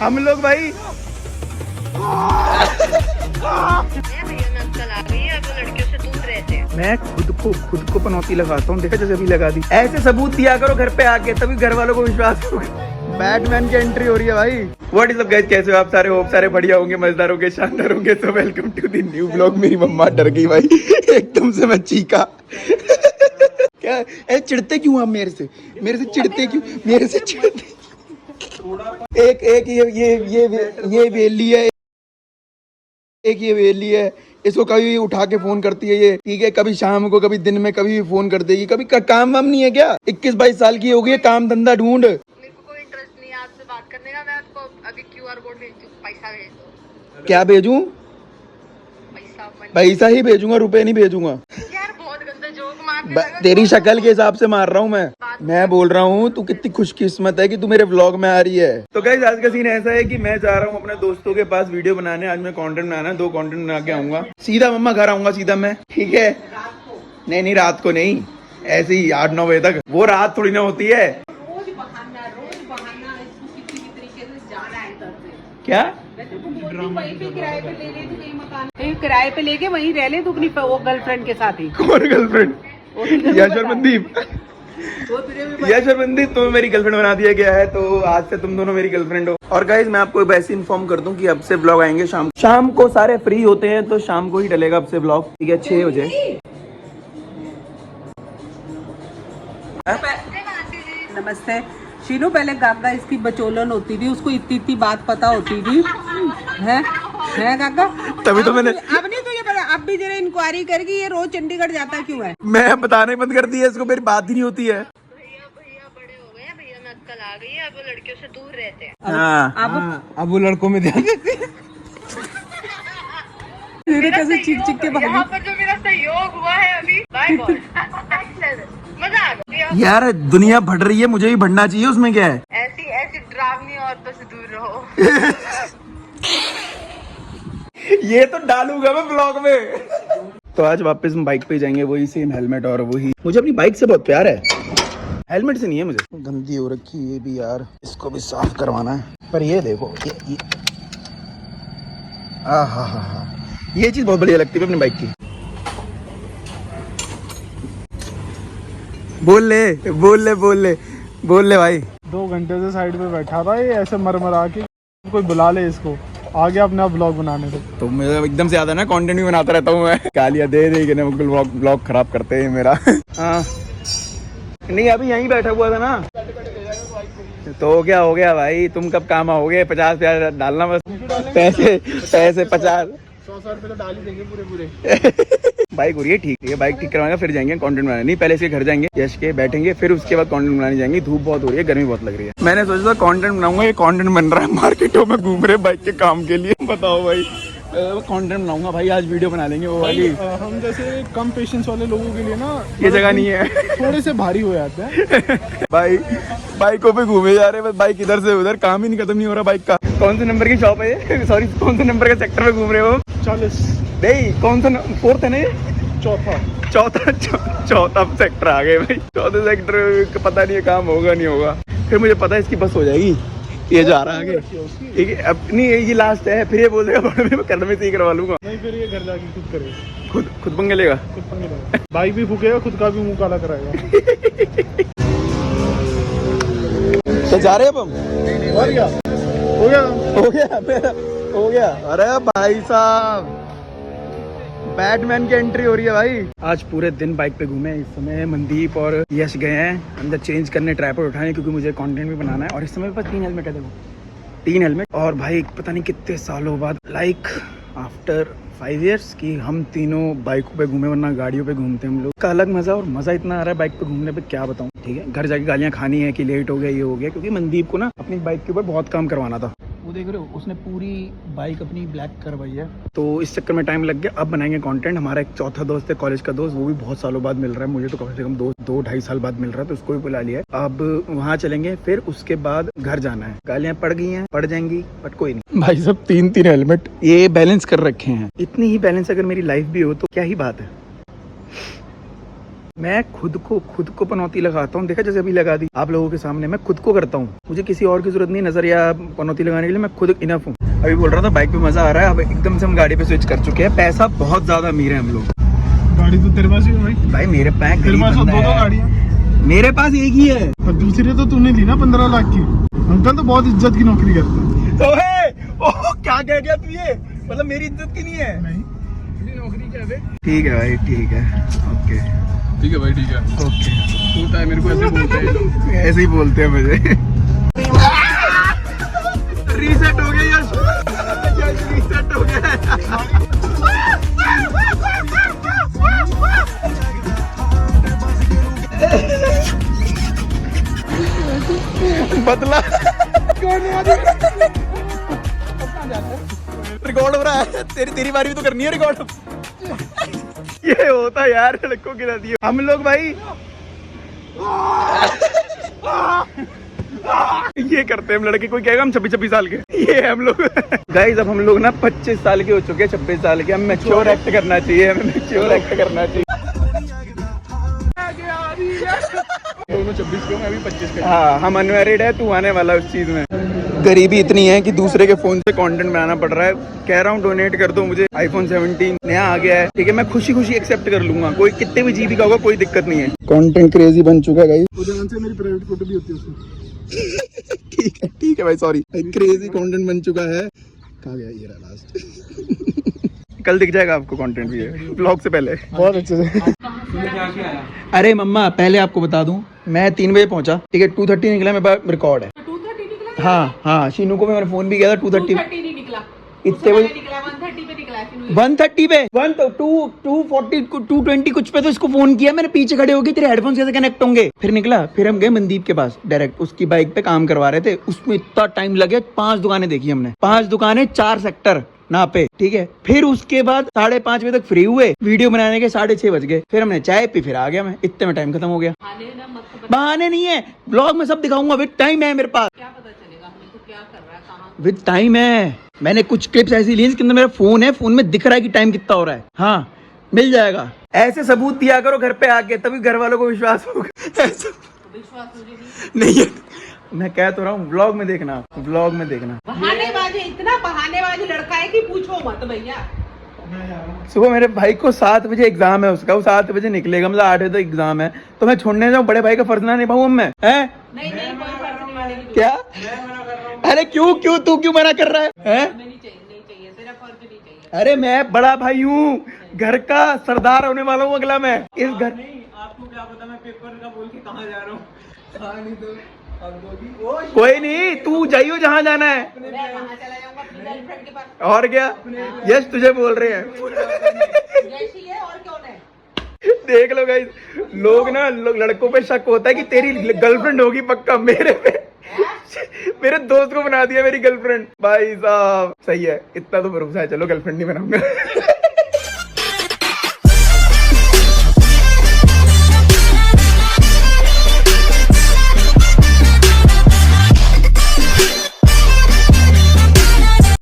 हम लोग भाई मैं खुद को पनौती लगाता हूँ, देखा जैसे अभी लगा दी। ऐसे सबूत दिया करो घर पे आके, तभी घर वालों को विश्वास होगा। बैटमैन की एंट्री हो रही है भाई। व्हाट इज अप गाइस, कैसे हो आप सारे? होप सारे बढ़िया होंगे, मजेदार होंगे, शानदार होंगे। तो welcome to the new vlog. मेरी मम्मा डर गई भाई एकदम से, मैं चीखा। क्या ए, चिढ़ते क्यों आप मेरे से चिढ़ते क्यों मेरे से चिढ़ते? एक ये वेली है, एक ये वेली है। इसको कभी उठा के फोन करती है ये, ठीक है? कभी शाम को, कभी दिन में, कभी भी फोन कर देगी। कभी काम वाम नहीं है क्या? 21-22 साल की हो गई है, काम धंधा ढूंढ। मेरे को कोई इंटरेस्ट नहीं है आपसे बात करने का। मैं आपको अभी क्यूआर कोड भेज दूं, पैसा भेज दो। क्या भेजूं? पैसा ही भेजूंगा, रुपए नहीं भेजूंगा। यार बहुत गंदा जोक मार। तेरी शक्ल के हिसाब से मार रहा हूँ मैं बोल रहा हूँ तू कितनी खुशकिस्मत है कि तू मेरे व्लॉग में आ रही है। तो गाइस आज का सीन ऐसा है कि मैं जा रहा हूँ अपने दोस्तों के पास वीडियो बनाने। आज मैं कंटेंट बनाना, 2 कंटेंट बना के आऊंगा। सीधा मम्मा घर आऊंगा सीधा मैं, ठीक है? नहीं रात को नहीं, ऐसे ही 8-9 बजे तक। वो रात थोड़ी ना होती है। रोज बहाना इसको किसी भी तरीके से जाना है। क्या वहीं पे किराए पे ले ले तू, कहीं मकान किराए पे लेके वहीं रह ले तू अपनी वो गर्लफ्रेंड के साथ ही। कौन गर्लफ्रेंड? यशवंतदीप। यशवंतदीप तुम्हें मेरी गर्लफ्रेंड बना दिया गया है, तो आज से तुम दोनों मेरी गर्लफ्रेंड हो। और गाइज मैं आपको वैसे इन्फॉर्म कर दूं कि अब से ब्लॉग आएंगे शाम को। सारे फ्री होते हैं तो शाम को ही डलेगा अब से ब्लॉग, ठीक है? 6 बजे। नमस्ते शीनू। पहले गागा इसकी बचोलन होती थी, उसको इतनी बात पता होती थी है गागा? तभी तो मैंने अब नहीं तुझे पता। अब भी जरा इंक्वायरी करके ये रोज चंडीगढ़ जाता क्यों है? मैं बताने बंद कर दिया इसको, मेरी बात ही नहीं होती है। भैया बड़े हो गए हैं, भैया में अक्ल आ गई है। अब वो लड़कियों से दूर रहते हैं। अब वो लड़कों में ध्यान कैसे चिक के यहाँ पर जो मेरा सहयोग हुआ है अभी, बाय गॉड मजा आ गया। यार दुनिया बढ़ रही है, मुझे भी बढ़ना चाहिए। उसमें क्या है? ऐसी डरावनी औरतों से दूर रहो। ये तो डालूंगा मैं ब्लॉग में। तो आज वापस हम बाइक पे जाएंगे, वही सेम हेलमेट और वही। मुझे अपनी बाइक से बहुत प्यार है, हेलमेट से नहीं है मुझे। गंदी हो रखी ये भी यार, इसको भी साफ करवाना है। पर ये देखो ये हा ये चीज बहुत बढ़िया लगती है अपनी बाइक की। बोल ले भाई। 2 घंटे से साइड पे बैठा था ये, ऐसे मरमरा के। कोई बुला ले इसको, आ गया अपना ब्लॉग बनाने से। तो मेरा एकदम से आता है ना, कंटेंट भी बनाता रहता हूँ मैं। गालियां दे के ना ब्लॉग खराब करते हैं मेरा। हाँ नहीं, अभी यहीं बैठा हुआ था ना। तो क्या हो गया भाई, तुम कब काम आओगे? 50 डालना बस। पैसे 50 100 रुपए तो डाल ही देंगे पूरे। बाइक हो रही है ठीक है, बाइक ठीक करवाएंगे फिर जाएंगे कंटेंट बनाने। नहीं, पहले इसके घर जाएंगे, यश के बैठेंगे, फिर उसके बाद कंटेंट बनाने जाएंगे। धूप बहुत हो रही है, गर्मी बहुत लग रही है। मैंने सोचा था कंटेंट बनाऊंगा, ये कंटेंट बन रहा है मार्केटों में घूम रहे बाइक के काम के लिए। बताओ भाई, कंटेंट बनाऊंगा भाई, आज वीडियो बना लेंगे वो वाली। हम जैसे कम पेशेंस वाले लोगों के लिए ना ये जगह नहीं है, थोड़े से भारी हो जाते हैं। भाई बाइकों पे घूमे जा रहे हैं बस, बाइक इधर से उधर, काम ही नहीं खत्म नहीं हो रहा बाइक का। कौन से नंबर की शॉप है ये? सॉरी, कौन से नंबर का सेक्टर में घूम रहे हो? 40 नहीं, कौन सा 4th है ना ये? चौथा सेक्टर आ गए भाई। 4th सेक्टर का पता नहीं है काम होगा नहीं होगा। फिर मुझे पता है इसकी बस हो जाएगी, ये जा रहा है आगे, ठीक है? अब नहीं, ये लास्ट है, फिर ये बोल देगा मैं कर में से ही करवा लूंगा। नहीं, फिर ये घर जाके खुद करेगा, खुद पंगे लेगा। बाइक भी फूकेगा, खुद का भी मुंह काला कराएगा। तो जा रहे हैं अब हम। और क्या हो गया। अरे भाई साहब, बैटमैन की एंट्री हो रही है भाई। आज पूरे दिन बाइक पे घूमे। इस समय मनदीप और यश गए हैं अंदर चेंज करने, ट्राइपॉड उठाने, क्योंकि मुझे कंटेंट भी बनाना है। और इस समय पास 3 हेलमेट है, देखो 3 हेलमेट। और भाई पता नहीं कितने सालों बाद, लाइक आफ्टर 5 years की हम तीनों बाइकों पे घूमे, वरना गाड़ियों पे घूमते हम लोग। का अलग मजा, और मजा इतना आ रहा है बाइक पे घूमने पे, क्या बताऊं। ठीक है, घर जाके गालियां खानी है कि लेट हो गया, ये हो गया, क्योंकि मनदीप को ना अपनी बाइक के ऊपर बहुत काम करवाना था। वो देख रहे हो, उसने पूरी बाइक अपनी ब्लैक करवाई है, तो इस चक्कर में टाइम लग गया। अब बनाएंगे कंटेंट। हमारा एक चौथा दोस्त है, कॉलेज का दोस्त, वो भी बहुत सालों बाद मिल रहा है मुझे, तो कम से कम 2-2.5 साल बाद मिल रहा है, तो उसको भी बुला लिया है। अब वहाँ चलेंगे, फिर उसके बाद घर जाना है। गालियाँ पड़ गई हैं, पड़ जाएंगी, बट कोई नहीं। भाई सब 3 हेलमेट ये बैलेंस कर रखे हैं। इतनी ही बैलेंस अगर मेरी लाइफ भी हो तो क्या ही बात है। मैं खुद को पनौती लगाता हूँ। देखा जैसे अभी लगा दी आप लोगों के सामने, मैं खुद को करता हूँ। मुझे किसी और की जरूरत नहीं नजर या पनौती लगाने के लिए, मैं खुद इनफ हूँ। अभी बोल रहा था बाइक पे मजा आ रहा है, अब एकदम से हम गाड़ी पे स्विच कर चुके हैं। पैसा बहुत ज्यादा अमीर है हम लोग। गाड़ी तो तेरे पास ही है भाई। मेरे पास तेरे पास तो दो गाड़ियाँ, मेरे पास एक ही है। और दूसरी तो तूने ली ना 15 लाख की। अंकल तो बहुत इज्जत की नौकरी करते हैं। तो ओह क्या कह गया तू ये, मतलब मेरी इज्जत की नहीं है? नहीं नौकरी क्या है? ठीक है भाई, ठीक है, ओके ठीक है भाई, ठीक है, ओके। होता है, मेरे को ऐसे बोलते हैं लोग। ऐसे ही बोलते हैं मुझे। रीसेट हो गया यश, रीसेट हो गया। बदला रिकॉर्ड हो रहा है। तेरी बारी भी तो करनी है रिकॉर्ड। ये होता है यार लड़कों की रहती है। हम लोग भाई ये करते हैं हम लड़के। कोई कहेगा हम 26 साल के, ये हम लोग। गाइस अब हम लोग ना 25 साल के हो चुके हैं, 26 साल के। हमें मैच्योर एक्ट करना चाहिए, हमें मैच्योर एक्ट करना चाहिए। दोनों 26 के, मैं अभी 25 का। हाँ हम अनमैरिड है, तू आने वाला उस चीज में। गरीबी इतनी है कि दूसरे के फोन से कंटेंट बनाना पड़ रहा है। कह रहा हूँ डोनेट कर दो मुझे, iPhone 17 नया आ गया है, ठीक है, मैं खुशी खुशी एक्सेप्ट कर लूंगा। कोई कितने भी जीबी का होगा, कोई दिक्कत नहीं है। कंटेंट क्रेजी बन चुका है गाइस। उधर से मेरी प्राइवेट फोटो भी होती है उसमें। ठीक है भाई, सॉरी। क्रेजी कंटेंट बन चुका है। कहाँ गया ये रहा लास्ट। कल दिख जाएगा आपको कंटेंट भी है, ब्लॉग से पहले। बहुत अच्छे से। अरे मम्मा पहले आपको बता दूं, मैं 3 बजे पहुंचा, ठीक है, 2:30 निकला, मेरे पास रिकॉर्ड है। 2:30 निकला? हाँ शीनू को मैंने फोन भी किया था 2:30 नहीं निकला, इतने बजे निकला 1:30 पे निकला। 1:30 पे 2:40 2:20 कुछ पे तो इसको फोन किया मैंने, पीछे खड़े हो गए, तेरे हेडफोन्स कैसे कनेक्ट होंगे। फिर निकला, फिर हम गए मनदीप के पास डायरेक्ट, उसकी बाइक पे काम करवा रहे थे। उसमें इतना टाइम लगे, 5 दुकानें देखी हमने, 5 दुकानें 4 सेक्टर ना पे, ठीक है। फिर उसके बाद 5:30 बजे तक फ्री हुए, वीडियो बनाने के 6:30 बज गए। फिर हमने चाय पी, फिर आ गया मैं। इतने में टाइम खत्म हो गया। बहाने नहीं है, ब्लॉग में सब दिखाऊंगा। विद टाइम है मेरे पास, क्या पता चलेगा हमें तो क्या कर रहा है, कहाँ। विद टाइम है। मैंने कुछ क्लिप्स ऐसी ली जिसके अंदर मेरा फोन है, फोन में दिख रहा है कि टाइम कितना हो रहा है। हाँ मिल जाएगा। ऐसे सबूत दिया करो घर पे आके, तभी घर वालों को विश्वास होगा। विश्वास मुझे नहीं है, मैं कह तो रहा हूँ, व्लॉग में देखना, व्लॉग में देखना। बहानेबाज है, इतना बहानेबाज लड़का है कि पूछो मत भैया। सुबह मेरे भाई को 7 बजे एग्जाम है उसका, वो 7 बजे निकलेगा, मतलब 8 बजे तक एग्जाम है। तो मैं छोड़ने जाऊँ, बड़े भाई का फर्ज ना निभाऊं मैं, है? नहीं कोई फर्क नहीं पड़ेगी। क्या? अरे क्यों तू क्यों मना कर रहा है? नहीं चाहिए, तेरा फर्ज नहीं चाहिए। अरे मैं बड़ा भाई हूँ, घर का सरदार होने वाला हूँ अगला मैं इस घर। आपको क्या पता मैं पेपर का बोल के कहाँ जा रहा हूँ। नहीं तो कोई नहीं, तू जाइयो जहाँ जाना है। मैं वहाँ चला जाऊंगा अपनी गर्लफ्रेंड के पास। और क्या, यस तुझे बोल रहे हैं। जैसी है और कौन है। देख लो गाइस, लोग ना लड़कों पे शक होता है कि तेरी गर्लफ्रेंड होगी पक्का। मेरे दोस्त को बना दिया मेरी गर्लफ्रेंड। भाई साहब सही है, इतना तो भरोसा है, चलो गर्लफ्रेंड नहीं बनाऊंगा।